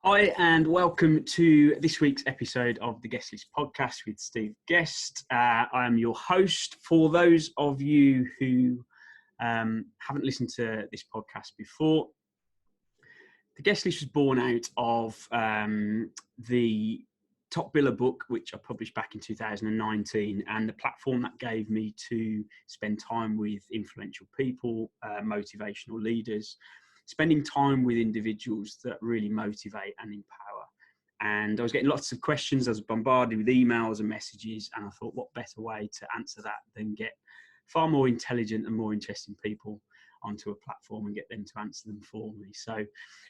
Hi, and welcome to this week's episode of the Guest List podcast with Steve Guest. I am your host. For those of you who haven't listened to this podcast before, the Guest List was born out of the Top Biller book, which I published back in 2019, and the platform that gave me to spend time with influential people, motivational leaders, spending time with individuals that really motivate and empower. And I was getting lots of questions. I was bombarded with emails and messages, and I thought, what better way to answer that than get far more intelligent and more interesting people onto a platform and get them to answer them for me. So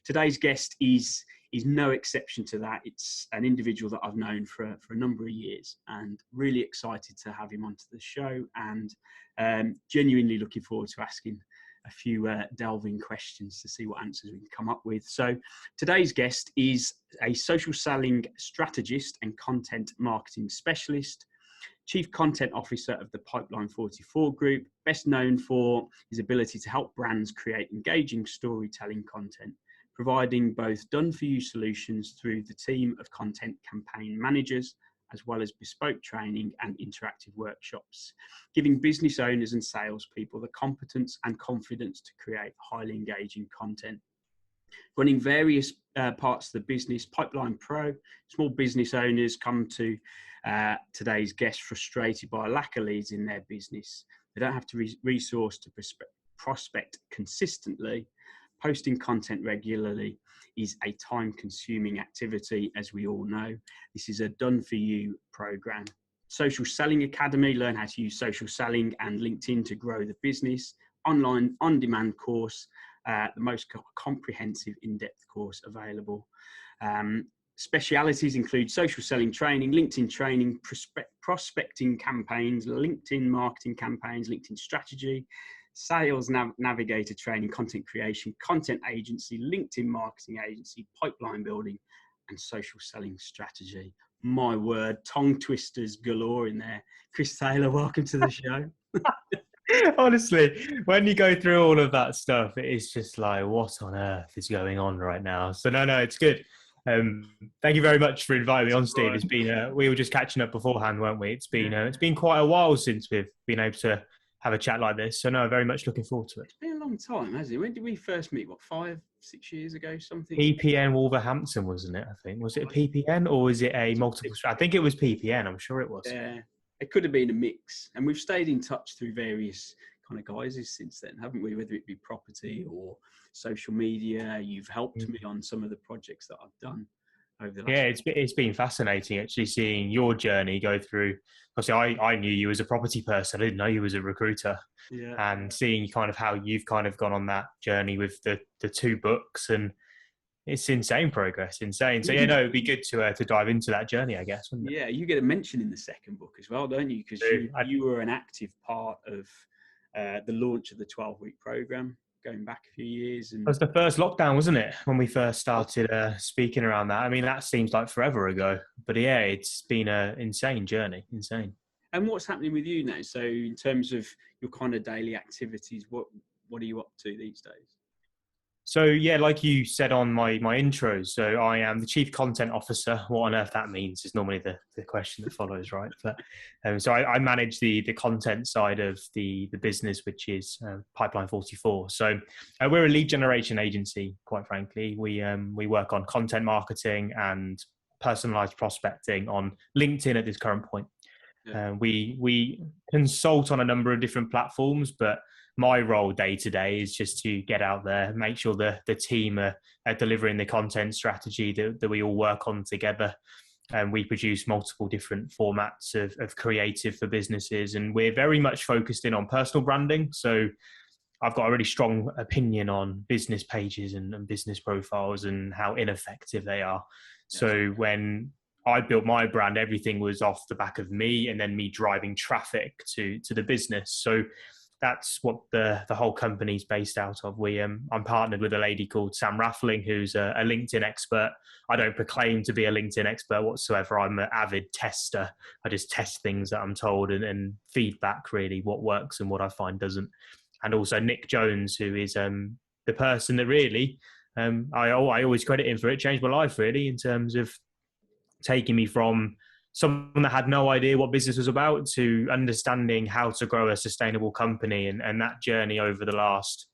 today's guest is no exception to that. It's an individual that I've known for a number of years, and really excited to have him onto the show, and genuinely looking forward to asking a few delving questions to see what answers we can come up with. So today's guest is a social selling strategist and content marketing specialist, Chief Content Officer of the Pipeline 44 Group, best known for his ability to help brands create engaging storytelling content, providing both done-for-you solutions through the team of content campaign managers, as well as bespoke training and interactive workshops, giving business owners and salespeople the competence and confidence to create highly engaging content. Running various parts of the business, Pipeline Pro, small business owners come to today's guest frustrated by a lack of leads in their business. They don't have to resource to prospect consistently. Posting content regularly is a time-consuming activity, as we all know. This is a done-for-you program. Social Selling Academy, learn how to use social selling and LinkedIn to grow the business. Online on-demand course, the most comprehensive in-depth course available. Specialities include social selling training, LinkedIn training, prospecting campaigns, LinkedIn marketing campaigns, LinkedIn strategy, sales navigator training, content creation, content agency, LinkedIn marketing agency, pipeline building, and social selling strategy. My word, tongue twisters galore in there. Chris Taylor, welcome to the show. Honestly, when you go through all of that stuff, it is just like, what on earth is going on right now? So no, it's good. Thank you very much for inviting me on, Steve. It's been we were just catching up beforehand, weren't we? It's been quite a while since we've been able to have a chat like this. So no, very much looking forward to it. It's been a long time, hasn't it? When did we first meet? What, 5-6 years ago, something? PPN Wolverhampton, wasn't it? I think. Was it a PPN or was it a multiple? I think it was PPN. I'm sure it was. Yeah, it could have been a mix. And we've stayed in touch through various kind of guises since then, haven't we? Whether it be property or social media, you've helped me on some of the projects that I've done over the last. Yeah, it's been fascinating actually seeing your journey go through. Obviously, I knew you as a property person. I didn't know you as a recruiter. Yeah. And seeing kind of how you've kind of gone on that journey with the two books, and it's insane progress, insane. So yeah, no, it'd be good to dive into that journey, I guess. Wouldn't it? Yeah, you get a mention in the second book as well, don't you? Because you were an active part of the launch of the 12-week program going back a few years. And it was the first lockdown, wasn't it, when we first started speaking around that? I mean, that seems like forever ago, but yeah, it's been an insane journey, insane. And what's happening with you now? So in terms of your kind of daily activities, what are you up to these days? So yeah, like you said on my intro, so I am the Chief Content Officer. What on earth that means is normally the question that follows, right? But so I manage the content side of the business, which is Pipeline 44. So we're a lead generation agency, quite frankly. We work on content marketing and personalized prospecting on LinkedIn at this current point. Yeah. We consult on a number of different platforms, but my role day to day is just to get out there, make sure the team are delivering the content strategy that we all work on together. And we produce multiple different formats of creative for businesses. And we're very much focused in on personal branding. So I've got a really strong opinion on business pages and business profiles and how ineffective they are. Yes. So when I built my brand, everything was off the back of me and then me driving traffic to the business. So that's what the whole company's based out of. I'm partnered with a lady called Sam Raffling, who's a LinkedIn expert. I don't proclaim to be a LinkedIn expert whatsoever. I'm an avid tester. I just test things that I'm told and feedback really what works and what I find doesn't. And also Nick Jones, who is the person that really I always credit him for it. Changed my life really in terms of taking me from someone that had no idea what business was about to understanding how to grow a sustainable company. And that journey over the last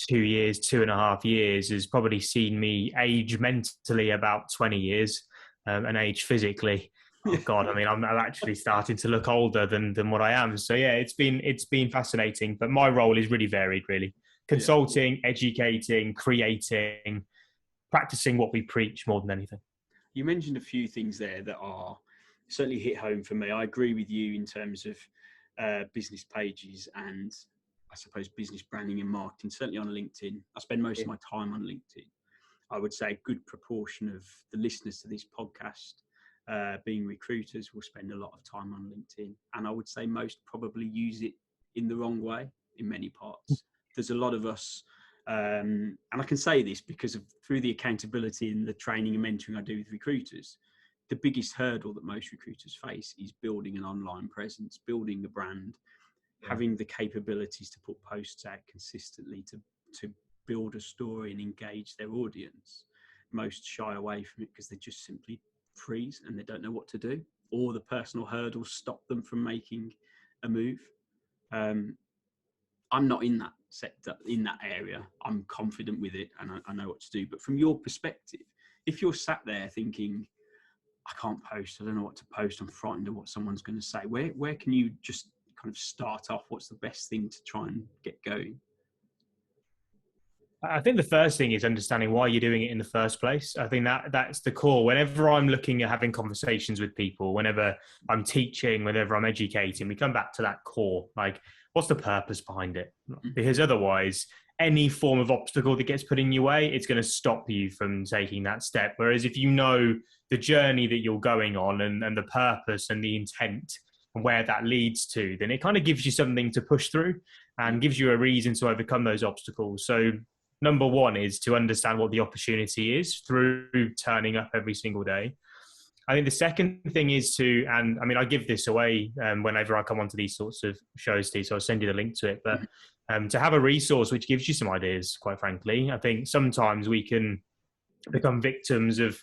2 years, 2.5 years has probably seen me age mentally about 20 years and age physically. Oh God, I mean, I'm actually starting to look older than what I am. So yeah, it's been fascinating, but my role is really varied, really. Consulting, educating, creating, practicing what we preach more than anything. You mentioned a few things there that are certainly hit home for me. I agree with you in terms of business pages and I suppose business branding and marketing, certainly on LinkedIn. I spend most of my time on LinkedIn. I would say a good proportion of the listeners to this podcast, being recruiters, will spend a lot of time on LinkedIn. And I would say most probably use it in the wrong way in many parts. There's a lot of us, and I can say this because through the accountability and the training and mentoring I do with recruiters, the biggest hurdle that most recruiters face is building an online presence, building a brand, having the capabilities to put posts out consistently to build a story and engage their audience. Most shy away from it because they just simply freeze and they don't know what to do, or the personal hurdles stop them from making a move. I'm not in that sector, in that area. I'm confident with it and I know what to do. But from your perspective, if you're sat there thinking, I can't post, I don't know what to post, I'm frightened of what someone's going to say, where can you just kind of start off? What's the best thing to try and get going? I think the first thing is understanding why you're doing it in the first place. I think that's the core. Whenever I'm looking at having conversations with people, whenever I'm teaching, whenever I'm educating, we come back to that core. Like, what's the purpose behind it? Because otherwise, any form of obstacle that gets put in your way, it's going to stop you from taking that step. Whereas if you know the journey that you're going on and the purpose and the intent and where that leads to, then it kind of gives you something to push through and gives you a reason to overcome those obstacles. So number one is to understand what the opportunity is through turning up every single day. I think the second thing is to, and I mean, I give this away whenever I come onto these sorts of shows, Steve, so I'll send you the link to it, but to have a resource which gives you some ideas, quite frankly. I think sometimes we can become victims of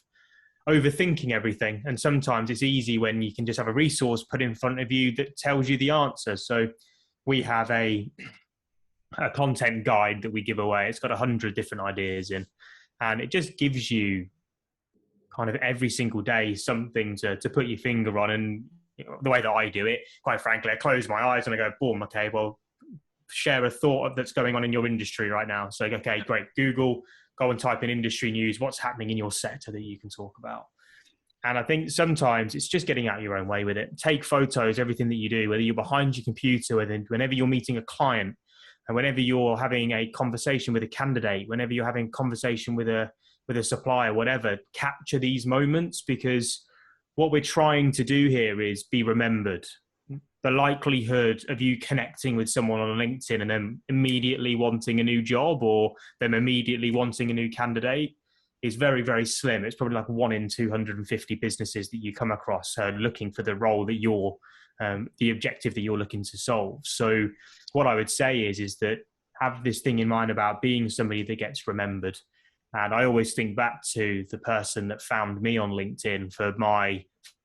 overthinking everything. And sometimes it's easy when you can just have a resource put in front of you that tells you the answer. So we have a content guide that we give away. It's got 100 different ideas in, and it just gives you kind of every single day something to put your finger on. And the way that I do it, quite frankly, I close my eyes and I go, boom, okay, well, share a thought that's going on in your industry right now. So, okay, great. Google, go and type in industry news. What's happening in your sector that you can talk about? And I think sometimes it's just getting out of your own way with it. Take photos, everything that you do, whether you're behind your computer, whenever you're meeting a client, and whenever you're having a conversation with a candidate, whenever you're having a conversation with a supplier, whatever, capture these moments, because what we're trying to do here is be remembered. The likelihood of you connecting with someone on LinkedIn and then immediately wanting a new job or them immediately wanting a new candidate is very, very slim. It's probably like 1 in 250 businesses that you come across looking for the role that you're, the objective that you're looking to solve. So what I would say is that have this thing in mind about being somebody that gets remembered. And I always think back to the person that found me on LinkedIn for my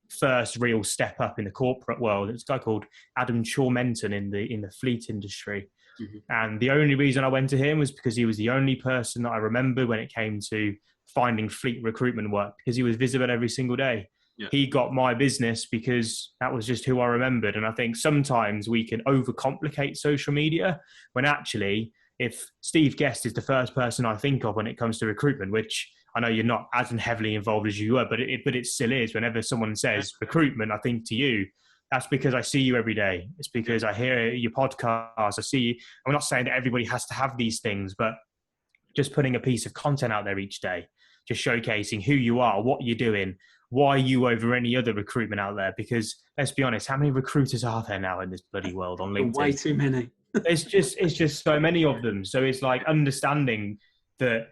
first real step up in the corporate world. It's a guy called Adam Chormenton in the fleet industry. Mm-hmm. And the only reason I went to him was because he was the only person that I remembered when it came to finding fleet recruitment work, because he was visible every single day. Yeah. He got my business because that was just who I remembered. And I think sometimes we can overcomplicate social media when actually, if Steve Guest is the first person I think of when it comes to recruitment, which I know you're not as heavily involved as you were, but it still is. Whenever someone says recruitment, I think to you, that's because I see you every day. It's because I hear your podcast. I see you. I'm not saying that everybody has to have these things, but just putting a piece of content out there each day, just showcasing who you are, what you're doing, why you over any other recruitment out there. Because let's be honest, how many recruiters are there now in this bloody world on LinkedIn? Way too many. It's just so many of them. So it's like understanding that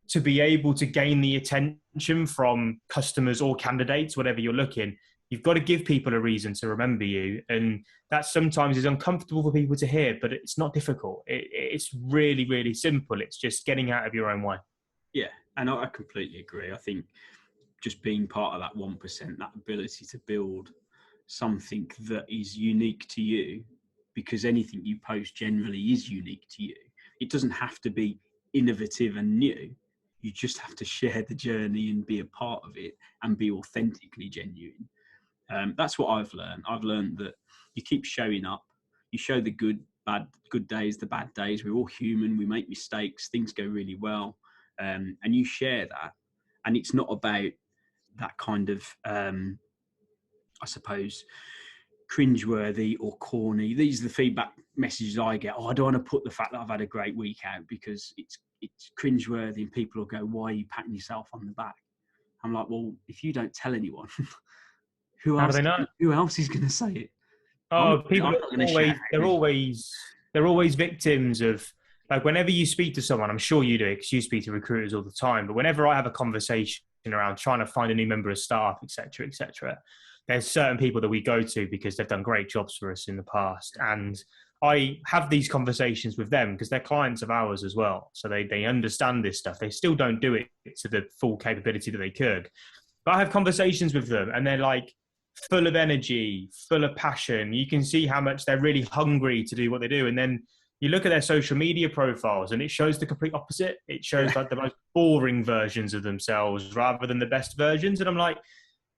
to be able to gain the attention from customers or candidates, whatever you're looking, you've got to give people a reason to remember you. And that sometimes is uncomfortable for people to hear, but it's not difficult. It's really, really simple. It's just getting out of your own way. Yeah, and I completely agree. I think just being part of that 1%, that ability to build something that is unique to you, because anything you post generally is unique to you. It doesn't have to be innovative and new. You just have to share the journey and be a part of it and be authentically genuine. That's what I've learned. I've learned that you keep showing up, you show the good days, the bad days. We're all human. We make mistakes. Things go really well, and you share that. And it's not about that kind of, I suppose, cringeworthy or corny. These are the feedback messages I get. Oh, I don't want to put the fact that I've had a great week out because it's cringeworthy, and people will go, "Why are you patting yourself on the back?" I'm like, well, if you don't tell anyone, who How do else? they know? Who else is going to say it? Oh, I'm people not going to shout. they're always victims of, like, whenever you speak to someone, I'm sure you do because you speak to recruiters all the time, but whenever I have a conversation around trying to find a new member of staff, etc., there's certain people that we go to because they've done great jobs for us in the past. And I have these conversations with them because they're clients of ours as well. So they understand this stuff. They still don't do it to the full capability that they could. But I have conversations with them and they're like full of energy, full of passion. You can see how much they're really hungry to do what they do. And then you look at their social media profiles and it shows the complete opposite. It shows like the most boring versions of themselves rather than the best versions. And I'm like,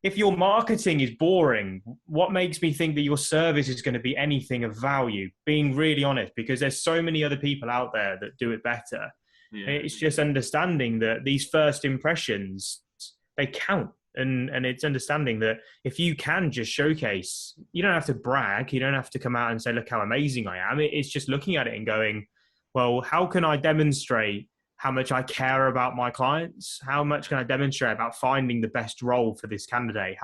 if your marketing is boring, what makes me think that your service is going to be anything of value? Being really honest, because there's so many other people out there that do it better. Yeah. It's just understanding that these first impressions, they count. And it's understanding that if you can just showcase, you don't have to brag, you don't have to come out and say, look how amazing I am. It's just looking at it and going, well, how can I demonstrate how much I care about my clients? How much can I demonstrate about finding the best role for this candidate?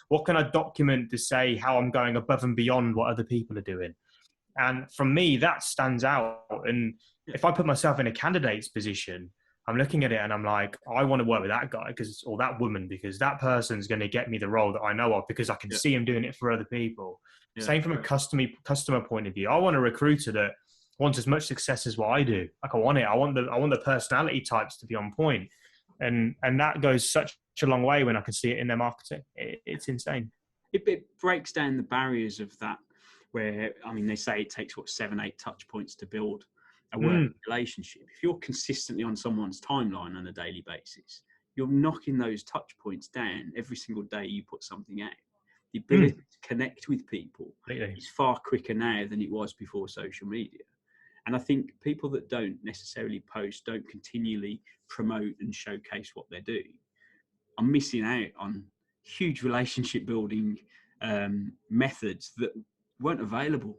What can I document to say how I'm going above and beyond what other people are doing? And from me, that stands out. And if I put myself in a candidate's position, I'm looking at it and I'm like, I want to work with that guy or that woman because that person's going to get me the role that I know of because I can see him doing it for other people. Yeah. Same from a customer point of view. I want a recruiter that wants as much success as what I do. Like I want the personality types to be on point. And that goes such a long way when I can see it in their marketing. It's insane. It breaks down the barriers of that where, I mean, they say it takes 7-8 touch points to build a working relationship. If you're consistently on someone's timeline on a daily basis, you're knocking those touch points down every single day you put something out. The ability to connect with people is far quicker now than it was before social media. And I think people that don't necessarily post, don't continually promote and showcase what they do, are missing out on huge relationship building methods that weren't available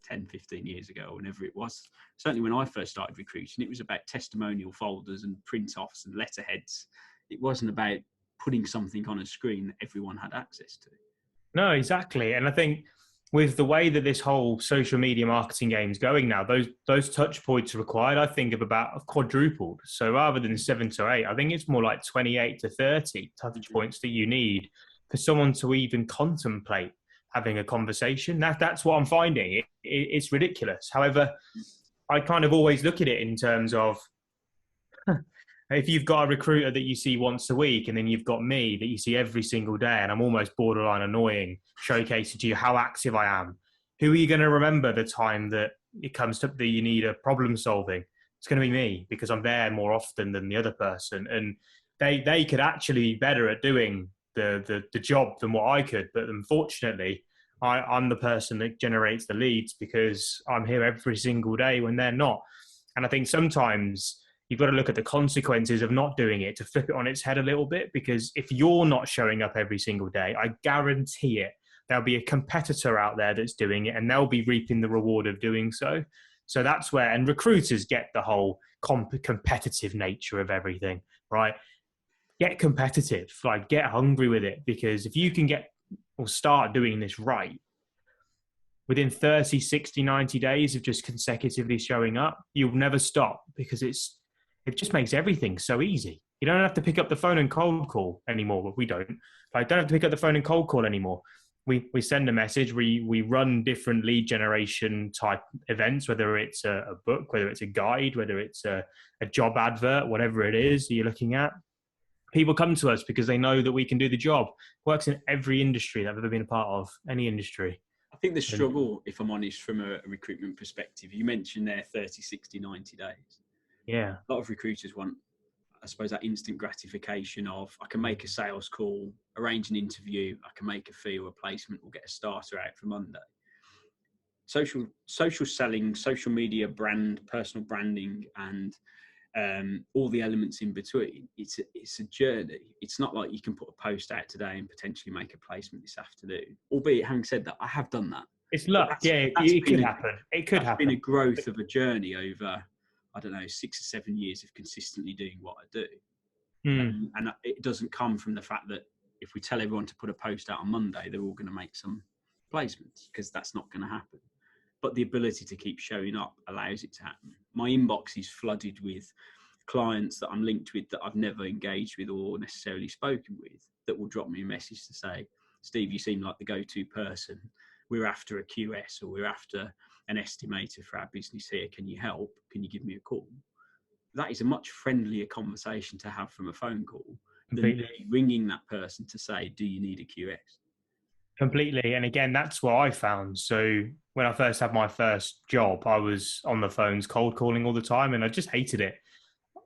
10, 15 years ago, whenever it was. Certainly when I first started recruiting, it was about testimonial folders and print-offs and letterheads. It wasn't about putting something on a screen that everyone had access to. No, exactly. And I think with the way that this whole social media marketing game is going now, those touch points required, I think, of about quadrupled. So rather than 7 to 8, I think it's more like 28 to 30 touch points that you need for someone to even contemplate having a conversation. That's what I'm finding. It's ridiculous. However, I kind of always look at it in terms of if you've got a recruiter that you see once a week and then you've got me that you see every single day and I'm almost borderline annoying, showcasing to you how active I am, who are you going to remember the time that it comes to that you need a problem solving? It's going to be me because I'm there more often than the other person. And they could actually be better at doing the job than what I could. But unfortunately, I'm the person that generates the leads because I'm here every single day when they're not. And I think sometimes you've got to look at the consequences of not doing it to flip it on its head a little bit, because if you're not showing up every single day, I guarantee it, there'll be a competitor out there that's doing it and they'll be reaping the reward of doing so. So that's where, and recruiters get the whole competitive nature of everything, right? Get competitive, like get hungry with it, because if you can get or start doing this right, within 30, 60, 90 days of just consecutively showing up, you'll never stop because it just makes everything so easy. You don't have to pick up the phone and cold call anymore. Well, we don't. I don't have to pick up the phone and cold call anymore. we send a message, we run different lead generation type events, whether it's a book, whether it's a guide, whether it's a job advert, whatever it is you're looking at. People come to us because they know that we can do the job. Works in every industry that I've ever been a part of, any industry. I think the struggle, if I'm honest, from a recruitment perspective, you mentioned there 30, 60, 90 days. Yeah. A lot of recruiters want, I suppose, that instant gratification of, I can make a sales call, arrange an interview, I can make a fee or a placement, or get a starter out for Monday. Social selling, social media brand, personal branding, and all the elements in between, it's a journey. It's not like you can put a post out today and potentially make a placement this afternoon. Albeit, having said that, I have done that. It's luck. It could happen. It could happen. It's been a growth of a journey over, I don't know, 6 or 7 years of consistently doing what I do. And it doesn't come from the fact that if we tell everyone to put a post out on Monday, they're all going to make some placements, because that's not going to happen. But the ability to keep showing up allows it to happen. My inbox is flooded with clients that I'm linked with that I've never engaged with or necessarily spoken with, that will drop me a message to say, Steve, you seem like the go-to person. We're after a QS, or we're after an estimator for our business here. Can you help? Can you give me a call? That is a much friendlier conversation to have from a phone call than ringing that person to say, do you need a QS? Completely. And again, that's what I found. So when I first had my first job, I was on the phones cold calling all the time, and I just hated it.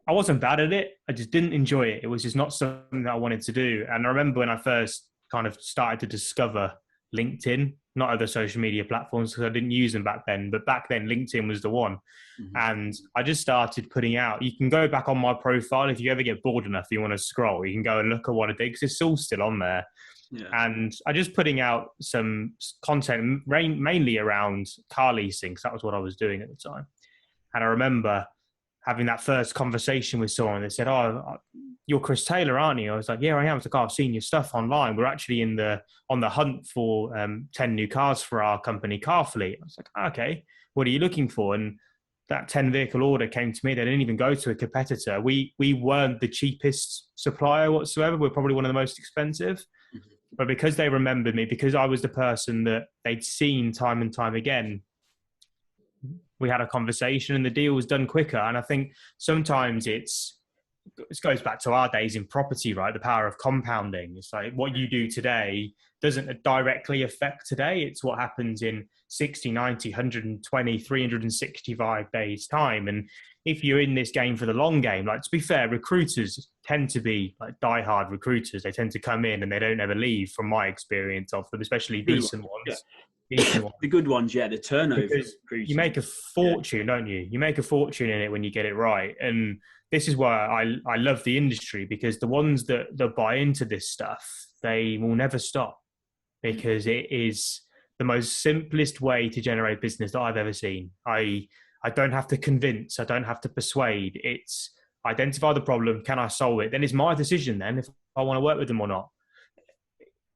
I wasn't bad at it. I just didn't enjoy it. It was just not something that I wanted to do. And I remember when I first kind of started to discover LinkedIn, not other social media platforms, because I didn't use them back then. But back then, LinkedIn was the one. Mm-hmm. And I just started putting out, you can go back on my profile. If you ever get bored enough, you want to scroll, you can go and look at what I did, because it's all still on there. Yeah. And I just putting out some content mainly around car leasing, because that was what I was doing at the time. And I remember having that first conversation with someone. They said, "Oh, you're Chris Taylor, aren't you?" I was like, "Yeah, I am." It's like, "Oh, I've seen your stuff online. We're actually on the hunt for 10 new cars for our company car fleet." I was like, "Okay, what are you looking for?" And that 10 vehicle order came to me. They didn't even go to a competitor. We weren't the cheapest supplier whatsoever. We're probably one of the most expensive. But because they remembered me, because I was the person that they'd seen time and time again, we had a conversation and the deal was done quicker. And I think sometimes it goes back to our days in property, right? The power of compounding. It's like what you do today doesn't directly affect today. It's what happens in 60, 90, 120, 365 days time. And if you're in this game for the long game, like, to be fair, recruiters tend to be like diehard recruiters. They tend to come in and they don't ever leave, from my experience of them, especially decent ones. Yeah. The good ones, yeah, the turnover. Because you make a fortune, don't you? You make a fortune in it when you get it right. And this is why I love the industry, because the ones that buy into this stuff, they will never stop, because it is the most simplest way to generate business that I've ever seen. I don't have to convince. I don't have to persuade. It's identify the problem. Can I solve it? Then it's my decision then if I want to work with them or not.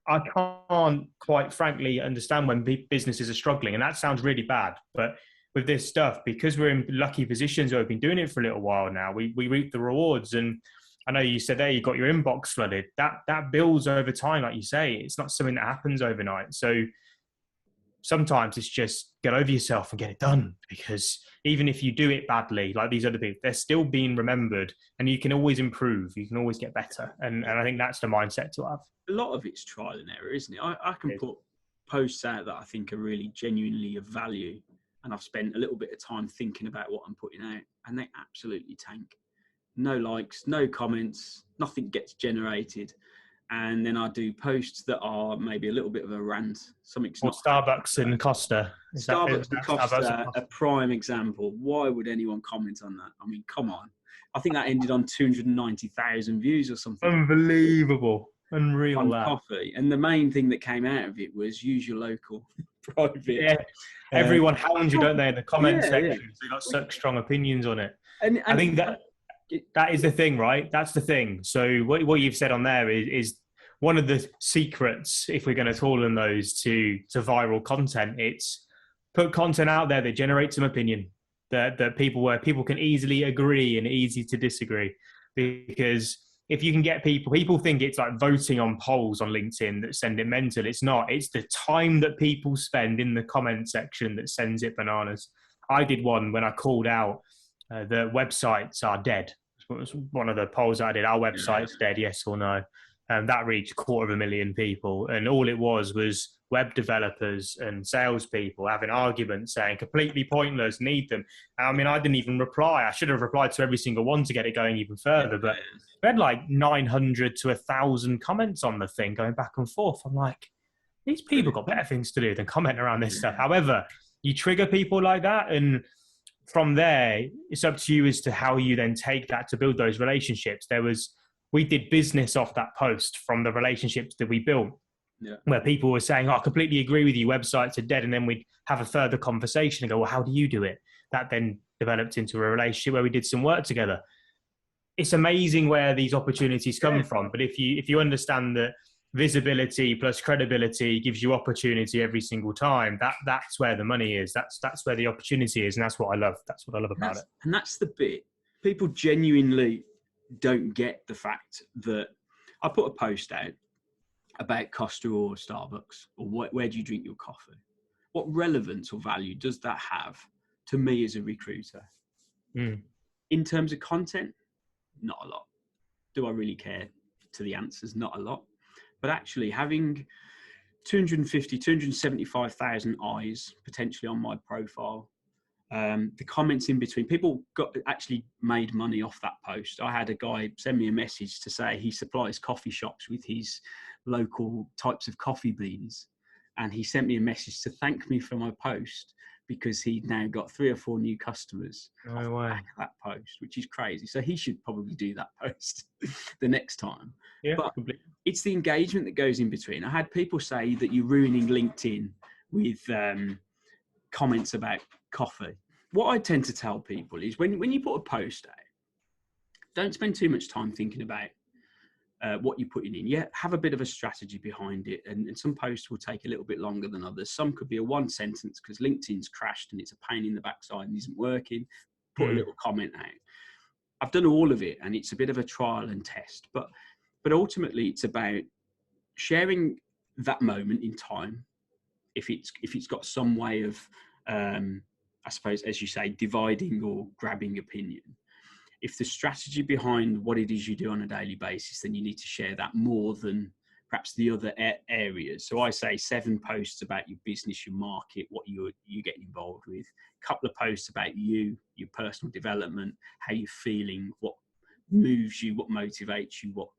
I can't quite frankly understand when businesses are struggling, and that sounds really bad. But with this stuff, because we're in lucky positions, we've been doing it for a little while now, we reap the rewards. And I know you said there you got your inbox flooded. That builds over time, like you say. It's not something that happens overnight. So sometimes it's just get over yourself and get it done, because even if you do it badly, like these other people, they're still being remembered, and you can always improve. You can always get better. And I think that's the mindset to have. A lot of it's trial and error, isn't it? I can put posts out that I think are really genuinely of value, and I've spent a little bit of time thinking about what I'm putting out, and they absolutely tank. No likes, no comments, nothing gets generated. And then I do posts that are maybe a little bit of a rant. Something's not Starbucks and Costa. Starbucks and Costa, a prime example. Why would anyone comment on that? I mean, come on. I think that ended on 290,000 views or something. Unbelievable. Unreal. On coffee. And the main thing that came out of it was use your local private. Yeah. Everyone hounds you, don't they, in the comment section? Yeah. They've got such strong opinions on it. And I think that is the thing, right? That's the thing. So what you've said on there is one of the secrets, if we're going to call them those, to viral content. It's put content out there that generates some opinion, that people can easily agree and easy to disagree. Because if you can get people think it's like voting on polls on LinkedIn that send it mental. It's not. It's the time that people spend in the comment section that sends it bananas. I did one when I called out the websites are dead. It was one of the polls I did. Our website's dead, yes or no. And that reached 250,000 people. And all it was web developers and salespeople having arguments saying completely pointless, need them. I mean, I didn't even reply. I should have replied to every single one to get it going even further. But we had like 900 to 1,000 comments on the thing going back and forth. I'm like, these people got better things to do than comment around this stuff. However, you trigger people like that, and from there, it's up to you as to how you then take that to build those relationships. We did business off that post from the relationships that we built, where people were saying, oh, I completely agree with you, websites are dead. And then we'd have a further conversation and go, well, how do you do it? That then developed into a relationship where we did some work together. It's amazing where these opportunities come from. But if you understand that visibility plus credibility gives you opportunity every single time, that's where the money is. That's where the opportunity is. And that's what I love. That's what I love about it. And that's the bit. People genuinely don't get the fact that I put a post out about Costa or Starbucks, or where do you drink your coffee? What relevance or value does that have to me as a recruiter? In terms of content, not a lot. Do I really care? To the answers, not a lot. But actually having 275,000 eyes potentially on my profile, the comments in between, people actually made money off that post. I had a guy send me a message to say he supplies coffee shops with his local types of coffee beans. And he sent me a message to thank me for my post because he'd now got 3 or 4 new customers off the back of that post, which is crazy. So he should probably do that post the next time. Yeah, but completely. It's the engagement that goes in between. I had people say that you're ruining LinkedIn with comments about coffee. What I tend to tell people is when you put a post out, don't spend too much time thinking about what you're putting in. Yeah, have a bit of a strategy behind it. And some posts will take a little bit longer than others. Some could be a one sentence because LinkedIn's crashed and it's a pain in the backside and isn't working. Put a little comment out. I've done all of it and it's a bit of a trial and test. But ultimately it's about sharing that moment in time. If it's got some way of, I suppose, as you say, dividing or grabbing opinion. If the strategy behind what it is you do on a daily basis, then you need to share that more than perhaps the other areas. So I say 7 posts about your business, your market, what you get involved with, a couple of posts about you, your personal development, how you're feeling, what moves you, what motivates you, what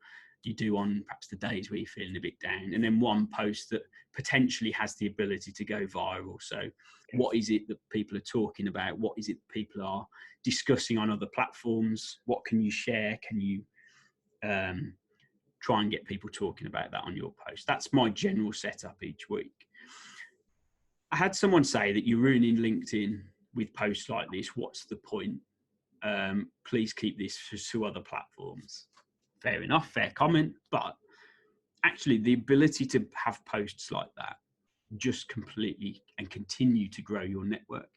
you do on perhaps the days where you're feeling a bit down, and then 1 post that potentially has the ability to go viral. So what is it that people are talking about? What is it that people are discussing on other platforms? What can you share? Can you try and get people talking about that on your post? That's my general setup each week. I had someone say that you're ruining LinkedIn with posts like this. What's the point? Please keep this to other platforms. Fair enough, fair comment. But actually the ability to have posts like that just completely and continue to grow your network.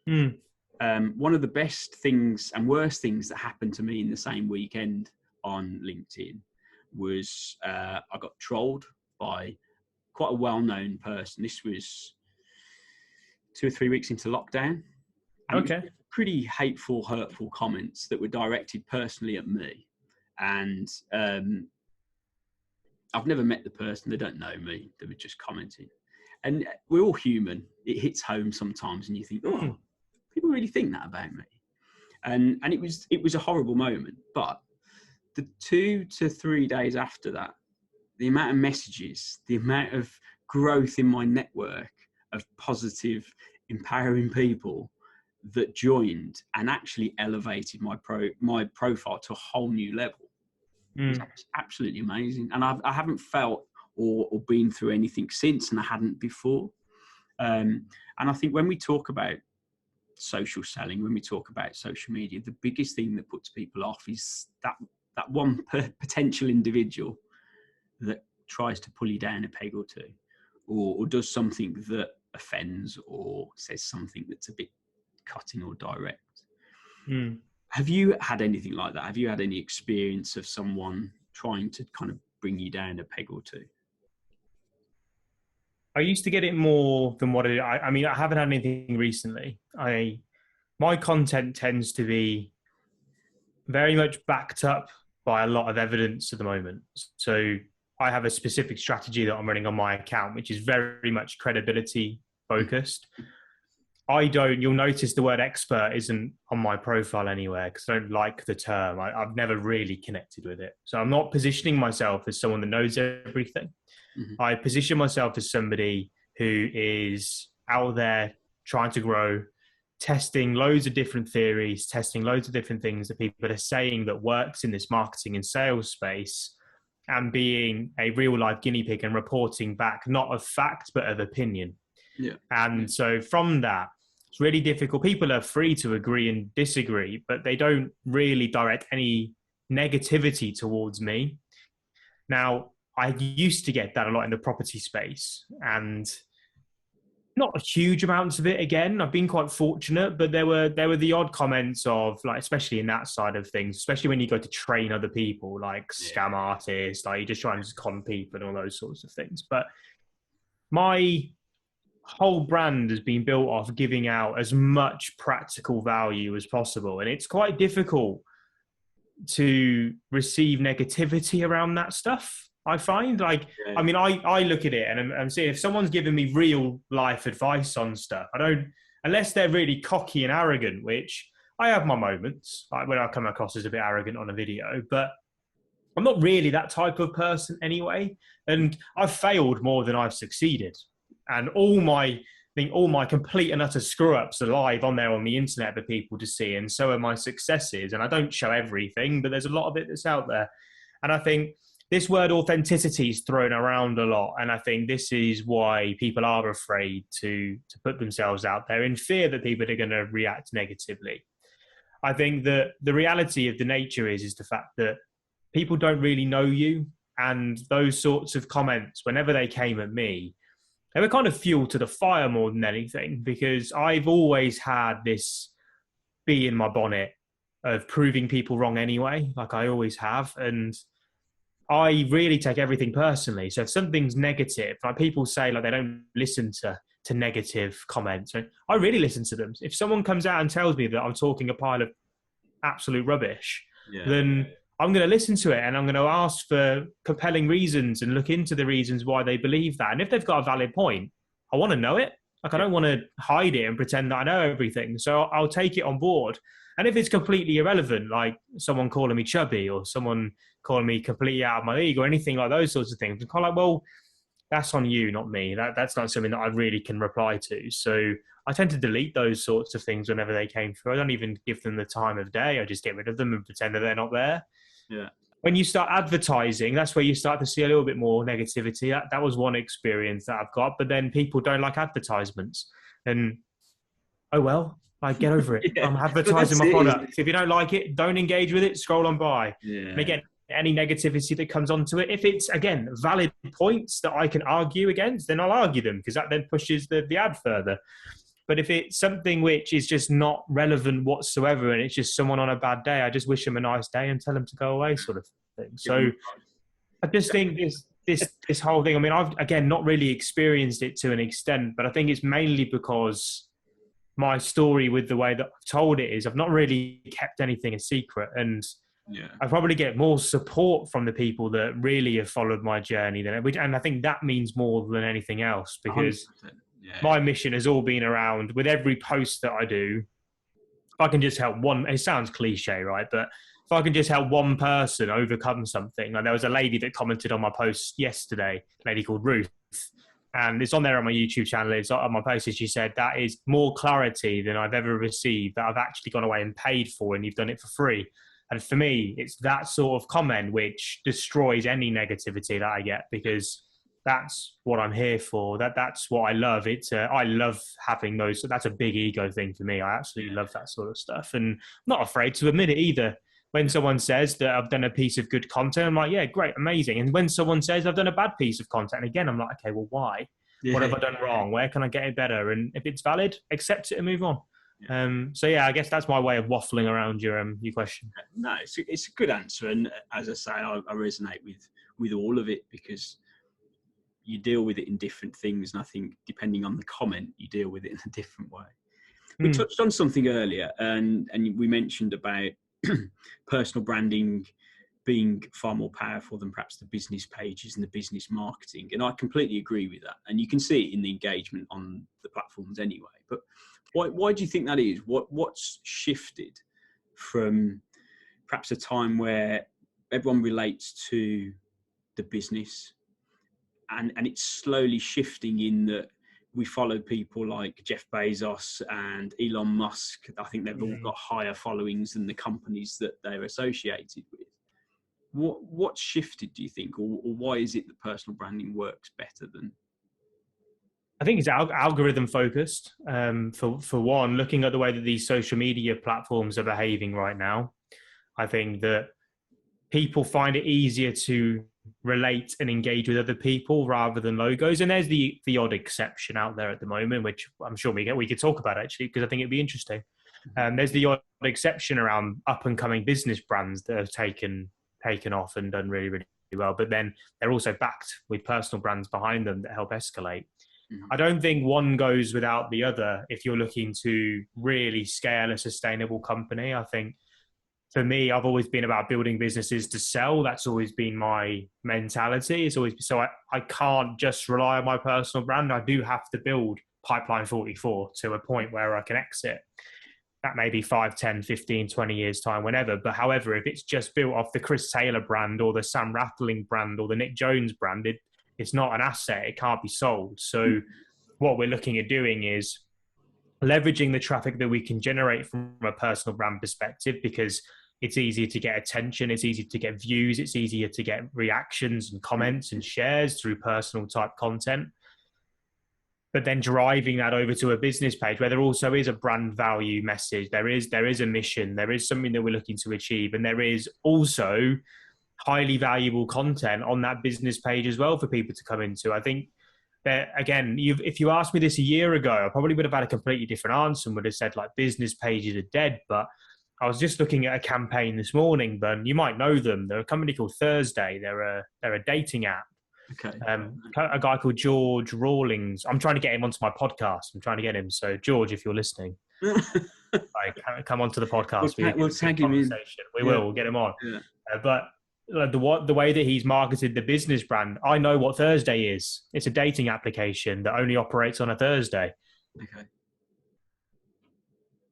One of the best things and worst things that happened to me in the same weekend on LinkedIn was I got trolled by quite a well-known person. This was 2 or 3 weeks into lockdown. And it was pretty hateful, hurtful comments that were directed personally at me. And I've never met the person. They don't know me. They were just commenting. And we're all human. It hits home sometimes and you think, oh, people really think that about me. And it was a horrible moment. But the 2 to 3 days after that, the amount of messages, the amount of growth in my network of positive, empowering people that joined and actually elevated my profile to a whole new level. It's absolutely amazing. And I haven't felt or been through anything since, and I hadn't before. And I think when we talk about social selling, when we talk about social media, the biggest thing that puts people off is that one potential individual that tries to pull you down a peg or two, or does something that offends or says something that's a bit cutting or direct. Have you had anything like that? Have you had any experience of someone trying to kind of bring you down a peg or two? I used to get it more than what I mean, I haven't had anything recently. My content tends to be very much backed up by a lot of evidence at the moment. So I have a specific strategy that I'm running on my account, which is very much credibility focused. You'll notice the word expert isn't on my profile anywhere because I don't like the term. I've never really connected with it. So I'm not positioning myself as someone that knows everything. Mm-hmm. I position myself as somebody who is out there trying to grow, testing loads of different theories, testing loads of different things that people are saying that works in this marketing and sales space, and being a real life guinea pig and reporting back, not of fact, but of opinion. Yeah. And so from that, it's really difficult. People are free to agree and disagree, but they don't really direct any negativity towards me. Now, I used to get that a lot in the property space, and not huge amounts of it. Again, I've been quite fortunate, but there were the odd comments of, like, especially in that side of things, especially when you go to train other people, like scam artists, like you're just trying to con people and all those sorts of things. But my whole brand has been built off giving out as much practical value as possible, and it's quite difficult to receive negativity around that stuff. I find, like, I mean, I look at it and I'm saying, if someone's giving me real life advice on stuff, I don't, unless they're really cocky and arrogant, which I have my moments, like when I come across as a bit arrogant on a video, but I'm not really that type of person anyway. And I've failed more than I've succeeded. And all my complete and utter screw ups are live on there on the internet for people to see. And so are my successes. And I don't show everything, but there's a lot of it that's out there. And I think this word authenticity is thrown around a lot. And I think this is why people are afraid to put themselves out there, in fear that people are going to react negatively. I think that the reality of the nature is the fact that people don't really know you. And those sorts of comments, whenever they came at me, they were kind of fuel to the fire more than anything, because I've always had this bee in my bonnet of proving people wrong anyway, like I always have. And I really take everything personally. So if something's negative, like people say, like they don't listen to negative comments, I really listen to them. If someone comes out and tells me that I'm talking a pile of absolute rubbish, then I'm going to listen to it and I'm going to ask for compelling reasons and look into the reasons why they believe that. And if they've got a valid point, I want to know it. Like, I don't want to hide it and pretend that I know everything. So I'll take it on board. And if it's completely irrelevant, like someone calling me chubby or someone calling me completely out of my league or anything like those sorts of things, I'm kind of like, well, that's on you, not me. That's not something that I really can reply to. So I tend to delete those sorts of things whenever they came through. I don't even give them the time of day. I just get rid of them and pretend that they're not there. Yeah. When you start advertising, that's where you start to see a little bit more negativity. That was one experience that I've got. But then people don't like advertisements. And, oh, well, like, get over it. I'm advertising my product. If you don't like it, don't engage with it. Scroll on by. And again, any negativity that comes onto it, if it's, again, valid points that I can argue against, then I'll argue them, because that then pushes the ad further. But if it's something which is just not relevant whatsoever and it's just someone on a bad day, I just wish them a nice day and tell them to go away, sort of thing. So I just think this whole thing, I mean, I've, again, not really experienced it to an extent, but I think it's mainly because my story with the way that I've told it is I've not really kept anything a secret. And I probably get more support from the people that really have followed my journey and I think that means more than anything else, because my mission has all been around, with every post that I do, if I can just help one, it sounds cliche, right? But if I can just help one person overcome something, like there was a lady that commented on my post yesterday, a lady called Ruth, and it's on there on my YouTube channel. It's on my post. And she said, that is more clarity than I've ever received, that I've actually gone away and paid for, and you've done it for free. And for me, it's that sort of comment which destroys any negativity that I get, because that's what I'm here for. That's what I love. I love having those. That's a big ego thing for me. I absolutely love that sort of stuff, and I'm not afraid to admit it either. When someone says that I've done a piece of good content, I'm like, yeah, great, amazing. And when someone says I've done a bad piece of content, again, I'm like, okay, well, why? What have I done wrong? Where can I get it better? And if it's valid, accept it and move on. So yeah, I guess that's my way of waffling around your question. No, it's a good answer, and as I say, I resonate with all of it, because you deal with it in different things, and I think depending on the comment, you deal with it in a different way. We touched on something earlier, and we mentioned about personal branding being far more powerful than perhaps the business pages and the business marketing, and I completely agree with that. And you can see it in the engagement on the platforms anyway. But why do you think that is? What's shifted from perhaps a time where everyone relates to the business, and it's slowly shifting in that we follow people like Jeff Bezos and Elon Musk? I think they've all got higher followings than the companies that they're associated with. What's shifted, do you think, or why is it that personal branding works better than? I think it's algorithm focused. For one, looking at the way that these social media platforms are behaving right now, I think that people find it easier to relate and engage with other people rather than logos. And there's the odd exception out there at the moment, which I'm sure we could talk about actually, because I think it'd be interesting. There's the odd exception around up and coming business brands that have taken off and done really, really well. But then they're also backed with personal brands behind them that help escalate. I don't think one goes without the other if you're looking to really scale a sustainable company. I think for me, I've always been about building businesses to sell. That's always been my mentality. It's always so I can't just rely on my personal brand. I do have to build Pipeline 44 to a point where I can exit. That may be 5, 10, 15, 20 years time, whenever. But however, if it's just built off the Chris Taylor brand or the Sam Rattling brand or the Nick Jones brand, it's not an asset. It can't be sold. So what we're looking at doing is leveraging the traffic that we can generate from a personal brand perspective, because it's easier to get attention, it's easier to get views, it's easier to get reactions and comments and shares through personal type content. But then driving that over to a business page where there also is a brand value message, there is a mission, there is something that we're looking to achieve, and there is also highly valuable content on that business page as well for people to come into. I think that, again, if you asked me this a year ago, I probably would have had a completely different answer and would have said like business pages are dead. But I was just looking at a campaign this morning, but you might know them. They're a company called Thursday. They're a dating app. Okay. A guy called George Rawlings. I'm trying to get him onto my podcast. I'm trying to get him. So George, if you're listening, come onto the podcast. We'll tag him in. We'll get him on. Yeah. But the way that he's marketed the business brand, I know what Thursday is. It's a dating application that only operates on a Thursday. Okay.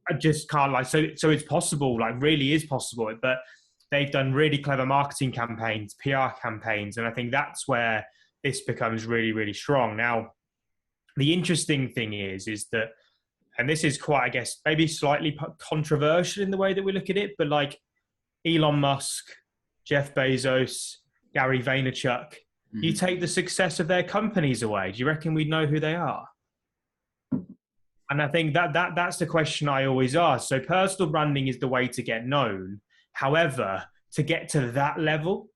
I just can't so it's possible, really is possible. But they've done really clever marketing campaigns, PR campaigns, and I think that's where this becomes really, really strong. Now, the interesting thing is that, and this is quite, I guess, maybe slightly controversial in the way that we look at it, but like Elon Musk, Jeff Bezos, Gary Vaynerchuk, you take the success of their companies away, do you reckon we'd know who they are? And I think that's the question I always ask. So personal branding is the way to get known. However, to get to that level,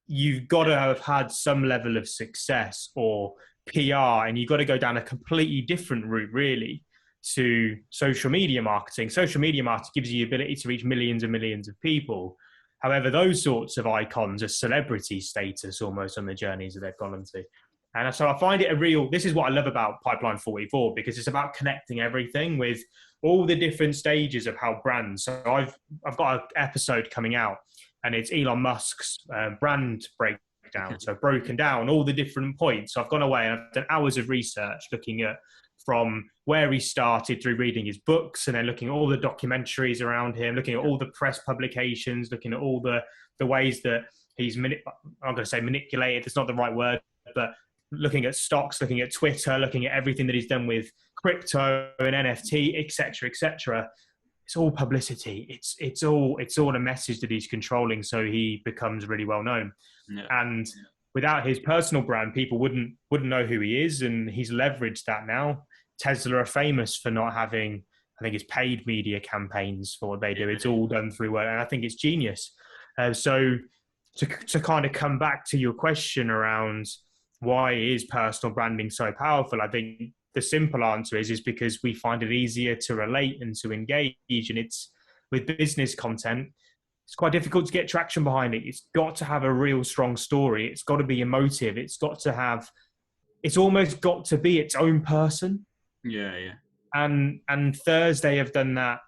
you've got to have had some level of success or PR, and you've got to go down a completely different route, really, to social media marketing. Social media marketing gives you the ability to reach millions and millions of people. However, those sorts of icons are celebrity status almost on the journeys that they've gone into. And so I find it this is what I love about Pipeline 44, because it's about connecting everything with all the different stages of how brands. So I've got an episode coming out, and it's Elon Musk's brand breakdown. So broken down all the different points. So I've gone away and I've done hours of research looking at from where he started through reading his books, and then looking at all the documentaries around him, looking at all the press publications, looking at all the ways that he's, I'm going to say manipulated, it's not the right word, but looking at stocks, looking at Twitter, looking at everything that he's done with crypto and NFT, etc. It's all publicity. It's all a message that he's controlling, so he becomes really well known. Yeah. And without his personal brand, people wouldn't know who he is, and he's leveraged that now. Tesla are famous for not having, I think it's paid media campaigns for what they do. It's all done through word, and I think it's genius. So to kind of come back to your question around why is personal branding so powerful, I think the simple answer is because we find it easier to relate and to engage. And it's with business content, it's quite difficult to get traction behind it. It's got to have a real strong story. It's got to be emotive. It's almost got to be its own person. Yeah, yeah. And Thursday have done that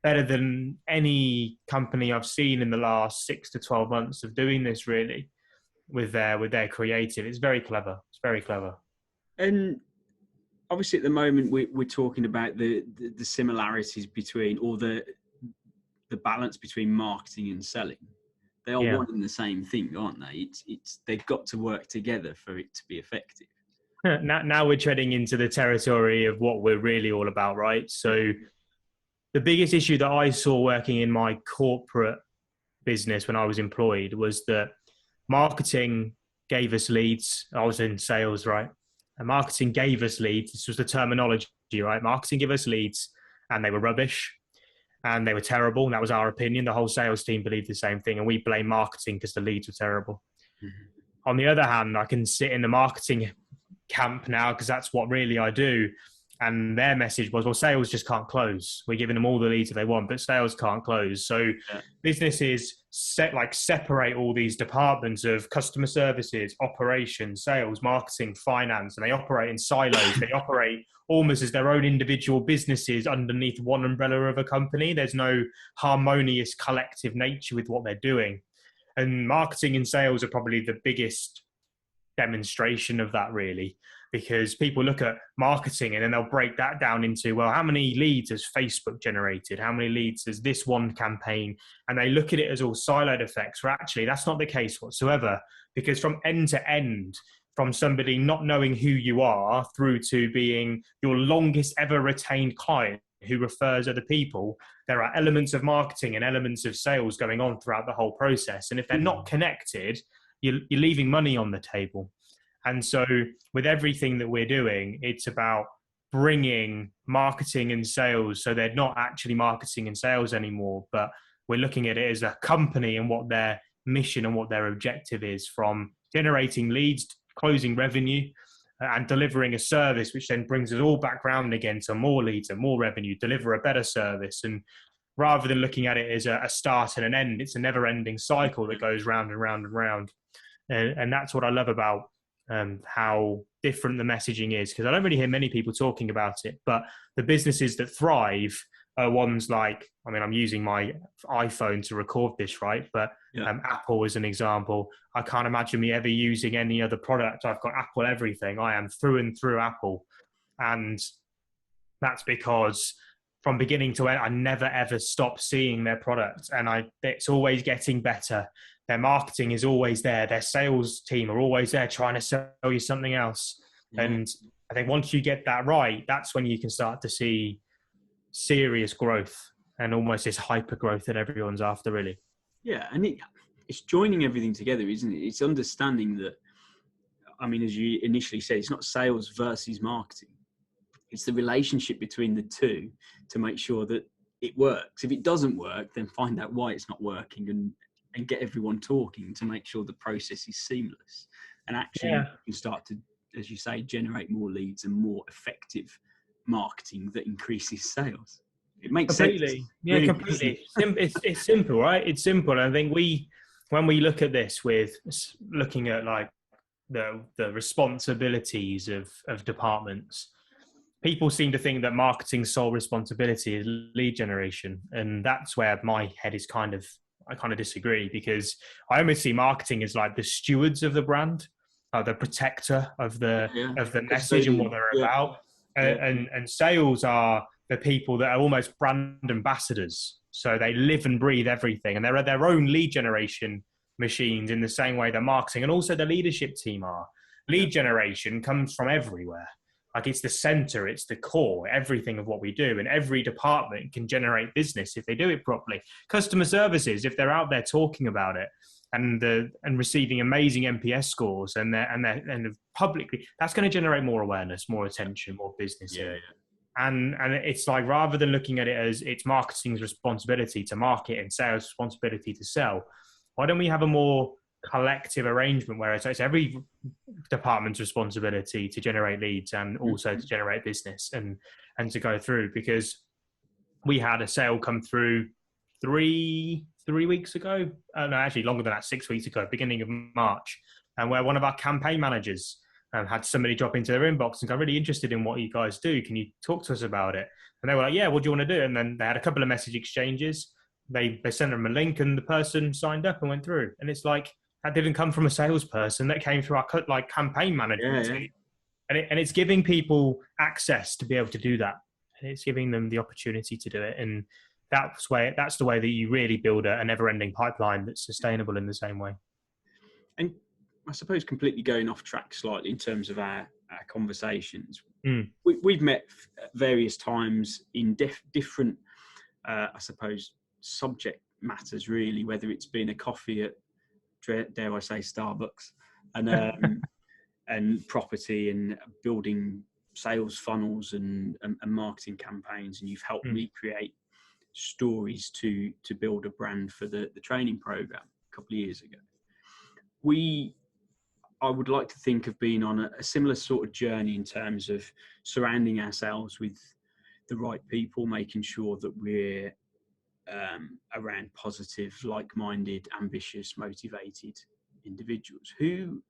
better than any company I've seen in the last 6 to 12 months of doing this, really, with their creative. It's very clever. It's very clever. And obviously at the moment we're talking about the similarities between, or the balance between marketing and selling. They are one and the same thing, aren't they? It's they've got to work together for it to be effective. Now we're treading into the territory of what we're really all about, right? So the biggest issue that I saw working in my corporate business when I was employed was that marketing gave us leads. I was in sales, right? And marketing gave us leads. This was the terminology, right? Marketing gave us leads and they were rubbish and they were terrible. And that was our opinion. The whole sales team believed the same thing. And we blame marketing because the leads were terrible. Mm-hmm. On the other hand, I can sit in the marketing camp now because that's what really I do. And their message was, well, sales just can't close. We're giving them all the leads that they want, but sales can't close. So businesses separate all these departments of customer services, operations, sales, marketing, finance, and they operate in silos. They operate almost as their own individual businesses underneath one umbrella of a company. There's no harmonious collective nature with what they're doing. And marketing and sales are probably the biggest demonstration of that, really, because people look at marketing and then they'll break that down into, well, how many leads has Facebook generated? How many leads has this one campaign? And they look at it as all siloed effects, where actually that's not the case whatsoever, because from end to end, from somebody not knowing who you are through to being your longest ever retained client who refers other people, there are elements of marketing and elements of sales going on throughout the whole process. And if they're not connected, you're leaving money on the table. And so with everything that we're doing, it's about bringing marketing and sales. So they're not actually marketing and sales anymore, but we're looking at it as a company and what their mission and what their objective is, from generating leads, closing revenue, and delivering a service, which then brings us all back round again to more leads and more revenue, deliver a better service. And rather than looking at it as a start and an end, it's a never-ending cycle that goes round and round and round. And that's what I love about how different the messaging is, because I don't really hear many people talking about it, but the businesses that thrive are ones like, I mean, I'm using my iPhone to record this, right? But Apple is an example. I can't imagine me ever using any other product. I've got Apple everything. I am through and through Apple. And that's because from beginning to end, I never ever stop seeing their product, and it's always getting better. Their marketing is always there. Their sales team are always there trying to sell you something else. And I think once you get that right, that's when you can start to see serious growth and almost this hyper growth that everyone's after, really. Yeah, and it's joining everything together, isn't it? It's understanding that, I mean, as you initially said, it's not sales versus marketing. It's the relationship between the two to make sure that it works. If it doesn't work, then find out why it's not working and get everyone talking to make sure the process is seamless. And actually you can start to, as you say, generate more leads and more effective marketing that increases sales. It makes completely sense. Yeah, really, completely. It's simple, right? It's simple. I think when we look at this with looking at like the responsibilities of departments, people seem to think that marketing's sole responsibility is lead generation. And that's where my head is I kind of disagree, because I almost see marketing as like the stewards of the brand, the protector of the message and what they're about. And sales are the people that are almost brand ambassadors. So they live and breathe everything, and they're their own lead generation machines in the same way that marketing and also the leadership team are. Lead generation comes from everywhere. Like, it's the center, it's the core, everything of what we do. And every department can generate business if they do it properly. Customer services, if they're out there talking about it and receiving amazing NPS scores and publicly, that's going to generate more awareness, more attention, more business. And it's like, rather than looking at it as it's marketing's responsibility to market and sales responsibility to sell, why don't we have a more collective arrangement where it's every department's responsibility to generate leads and also to generate business and to go through, because we had a sale come through three weeks ago. No, actually longer than that, 6 weeks ago, beginning of March, and where one of our campaign managers had somebody drop into their inbox and go, really interested in what you guys do. Can you talk to us about it? And they were like, yeah, what do you want to do? And then they had a couple of message exchanges. They sent them a link and the person signed up and went through. And it's like, that didn't come from a salesperson. That came through our campaign management team. And it's giving people access to be able to do that. And it's giving them the opportunity to do it. And that's the way that you really build a never-ending pipeline that's sustainable in the same way. And I suppose completely going off track slightly in terms of our conversations, we've met various times in different, I suppose, subject matters, really, whether it's been a coffee at, dare I say, Starbucks, and and property and building sales funnels and marketing campaigns, and you've helped me create stories to build a brand for the training program a couple of years ago. I would like to think of being on a similar sort of journey in terms of surrounding ourselves with the right people, making sure that we're around positive, like-minded, ambitious, motivated individuals. Who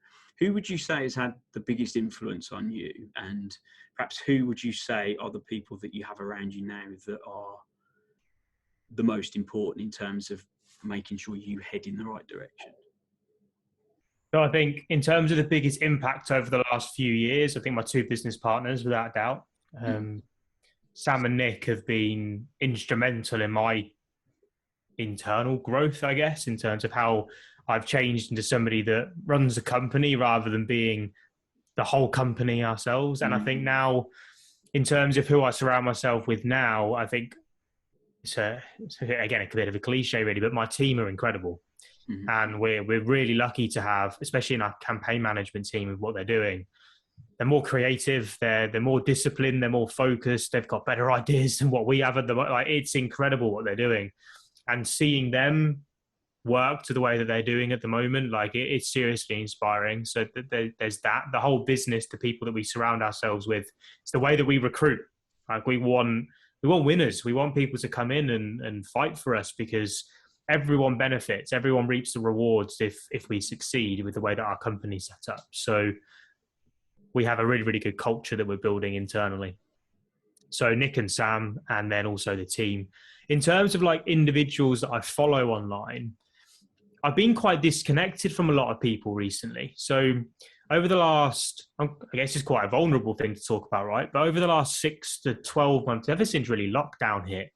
would you say has had the biggest influence on you, and perhaps who would you say are the people that you have around you now that are the most important in terms of making sure you head in the right direction? So I think in terms of the biggest impact over the last few years, I think my two business partners, without a doubt, Sam and Nick, have been instrumental in my internal growth, I guess, in terms of how I've changed into somebody that runs a company rather than being the whole company ourselves. And I think now, in terms of who I surround myself with now, I think it's again, a bit of a cliche really, but my team are incredible. And we're really lucky to have, especially in our campaign management team, with what they're doing. They're more creative, they're more disciplined, they're more focused, they've got better ideas than what we have at the moment. Like, it's incredible what they're doing. And seeing them work to the way that they're doing at the moment, like, it's seriously inspiring. So there's that. The whole business, the people that we surround ourselves with, it's the way that we recruit. Like, we want winners. We want people to come in and fight for us, because everyone benefits, everyone reaps the rewards if we succeed with the way that our company's set up. So we have a really, really good culture that we're building internally. So Nick and Sam, and then also the team. In terms of like individuals that I follow online, I've been quite disconnected from a lot of people recently. So over the last, I guess it's quite a vulnerable thing to talk about, right? But over the last 6 to 12 months, ever since really lockdown hit,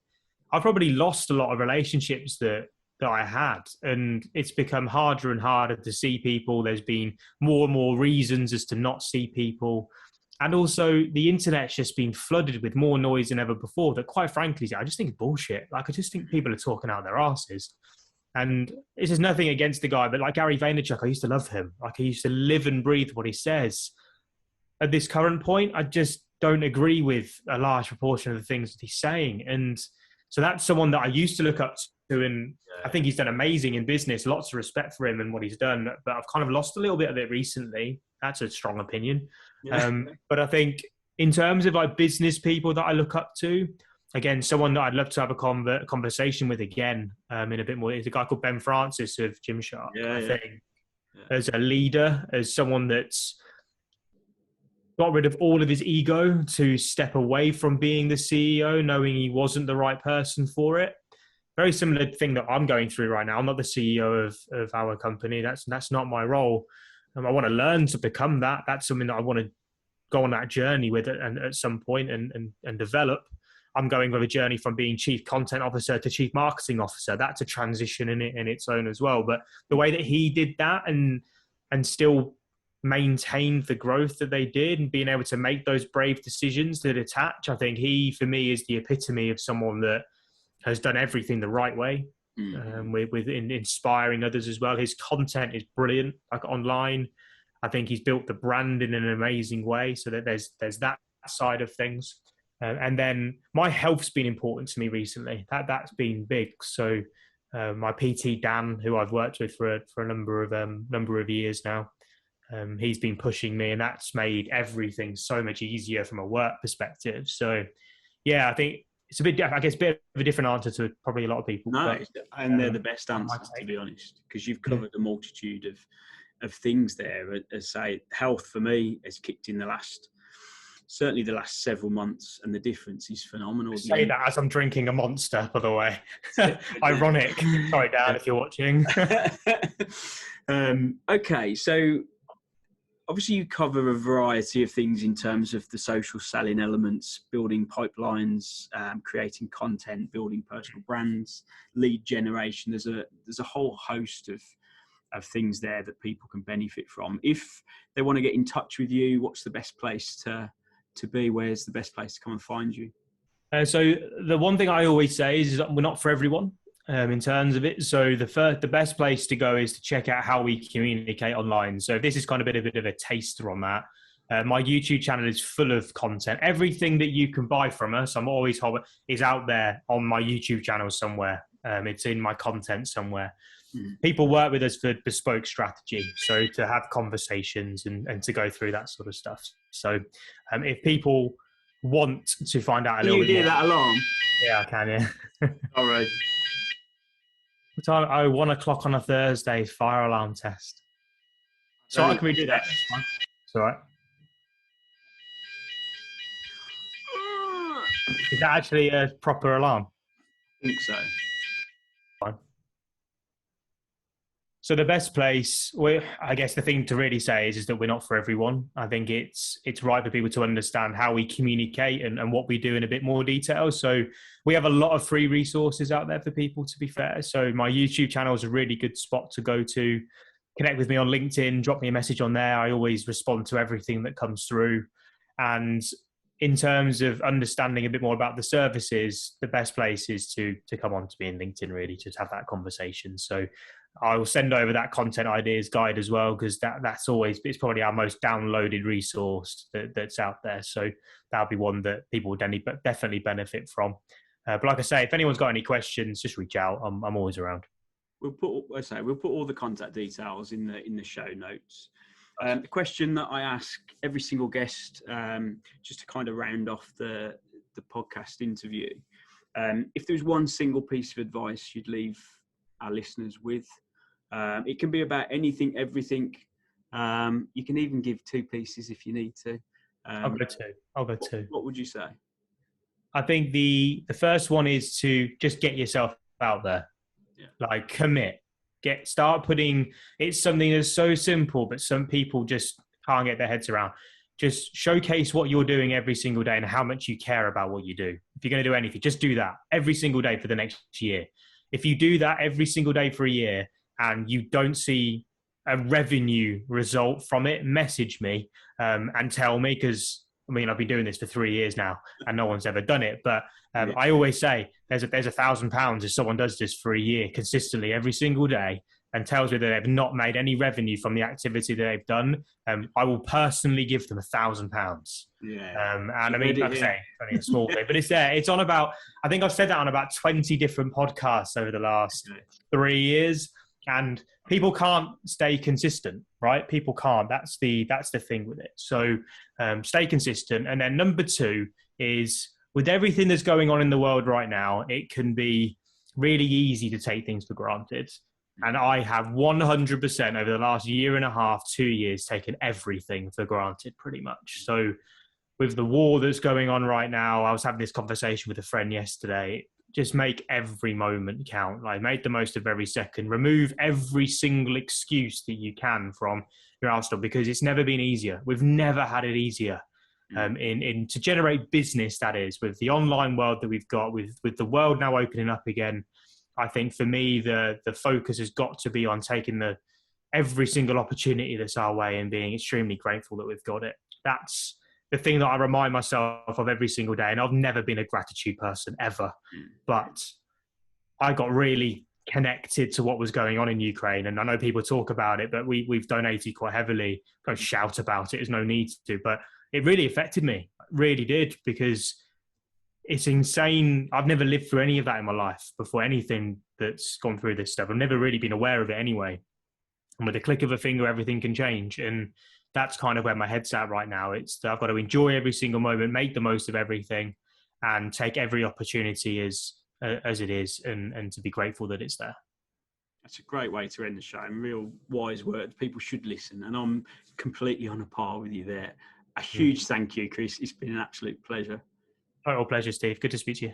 I've probably lost a lot of relationships that I had, and it's become harder and harder to see people. There's been more and more reasons as to not see people. And also the internet's just been flooded with more noise than ever before that, quite frankly, I just think it's bullshit. Like, I just think people are talking out their asses. And this is nothing against the guy, but like Gary Vaynerchuk, I used to love him. Like, I used to live and breathe what he says. At this current point, I just don't agree with a large proportion of the things that he's saying. And so that's someone that I used to look up to, and I think he's done amazing in business. Lots of respect for him and what he's done, but I've kind of lost a little bit of it recently. That's a strong opinion. But I think in terms of like business people that I look up to, again, someone that I'd love to have a conversation with again in a bit more, is a guy called Ben Francis of Gymshark. I think as a leader, as someone that's got rid of all of his ego to step away from being the CEO, knowing he wasn't the right person for it. Very similar thing that I'm going through right now. I'm not the CEO of our company. That's not my role. I want to learn to become that. That's something that I want to go on that journey with it, and at some point and develop. I'm going with a journey from being chief content officer to chief marketing officer. That's a transition in its own as well. But the way that he did that and still maintained the growth that they did, and being able to make those brave decisions to detach, I think he, for me, is the epitome of someone that has done everything the right way, with inspiring others as well. His content is brilliant, like online. I think he's built the brand in an amazing way, so that there's that side of things. And then my health's been important to me recently. That's been big. So my PT Dan, who I've worked with for a number of years now, He's been pushing me, and that's made everything so much easier from a work perspective. So, yeah, I think it's a bit, I guess, a bit of a different answer to probably a lot of people. No, but, and they're the best answers, to be honest, because you've covered a multitude of things there. As I say, health for me has kicked in certainly the last several months, and the difference is phenomenal. I say that as I'm drinking a Monster, by the way. Ironic. Sorry, Dad, if you're watching. Okay, so obviously you cover a variety of things in terms of the social selling elements, building pipelines, creating content, building personal brands, lead generation. There's a whole host of things there that people can benefit from. If they want to get in touch with you, what's the best place to be? Where's the best place to come and find you? So the one thing I always say is that we're not for everyone. In terms of it, so the best place to go is to check out how we communicate online. So this is kind of a bit of a taster on that. My YouTube channel is full of content. Everything that you can buy from us, is out there on my YouTube channel somewhere. It's in my content somewhere. People work with us for bespoke strategy, so to have conversations and to go through that sort of stuff. So if people want to find out a little bit more. Can you hear that alarm? Yeah, I can, yeah. All right. What time? Oh, 1 o'clock on a Thursday, fire alarm test. So I can redo that. It's all right. Is that actually a proper alarm? I think so. Fine. So the best place, I guess the thing to really say is that we're not for everyone. I think it's right for people to understand how we communicate and what we do in a bit more detail. So we have a lot of free resources out there for people, to be fair. So my YouTube channel is a really good spot to go to. Connect with me on LinkedIn, drop me a message on there. I always respond to everything that comes through. And in terms of understanding a bit more about the services, the best place is to come on to me in LinkedIn, really, to have that conversation. So I will send over that content ideas guide as well, because it's probably our most downloaded resource that's out there. So that'll be one that people would definitely benefit from. But like I say, if anyone's got any questions, just reach out. I'm always around. We'll put all the contact details in the show notes. A question that I ask every single guest, just to kind of round off the podcast interview. If there's one single piece of advice you'd leave our listeners with, it can be about anything, everything. You can even give 2 pieces if you need to. I'll go two. What would you say? I think the first one is to just get yourself out there. Yeah. Like, commit. Start putting. It's something that's so simple, but some people just can't get their heads around. Just showcase what you're doing every single day and how much you care about what you do. If you're going to do anything, just do that every single day for the next year. If you do that every single day for a year and you don't see a revenue result from it, message me and tell me, because I've been doing this for 3 years now and no one's ever done it. But I always say there's £1,000 if someone does this for a year consistently every single day and tells me that they've not made any revenue from the activity that they've done. I will personally give them £1,000. Yeah. And I mean, like I say, it's only a small thing, but it's there. It's on about, I think I've said that on about 20 different podcasts over the last 3 years. And people can't stay consistent, right? People can't. That's the thing with it. So stay consistent. And then number 2 is, with everything that's going on in the world right now, it can be really easy to take things for granted. And I have 100% over the last year and a half, 2 years, taken everything for granted pretty much. So with the war that's going on right now, I was having this conversation with a friend yesterday. Just make every moment count. Like, make the most of every second. Remove every single excuse that you can from your Arsenal, because it's never been easier. We've never had it easier in to generate business. That is, with the online world that we've got, with the world now opening up again. I think for me, the focus has got to be on taking every single opportunity that's our way and being extremely grateful that we've got it. That's the thing that I remind myself of every single day. And I've never been a gratitude person ever, but I got really connected to what was going on in Ukraine. And I know people talk about it, but we've donated quite heavily. Don't shout about it. There's no need to, but it really affected me. It really did, because it's insane. I've never lived through any of that in my life before, anything that's gone through this stuff. I've never really been aware of it anyway. And with the click of a finger, everything can change. And that's kind of where my head's at right now. It's that I've got to enjoy every single moment, make the most of everything, and take every opportunity as it is, and to be grateful that it's there. That's a great way to end the show, and real wise words. People should listen, and I'm completely on a par with you there. A huge thank you, Chris. It's been an absolute pleasure. Total pleasure, Steve. Good to speak to you.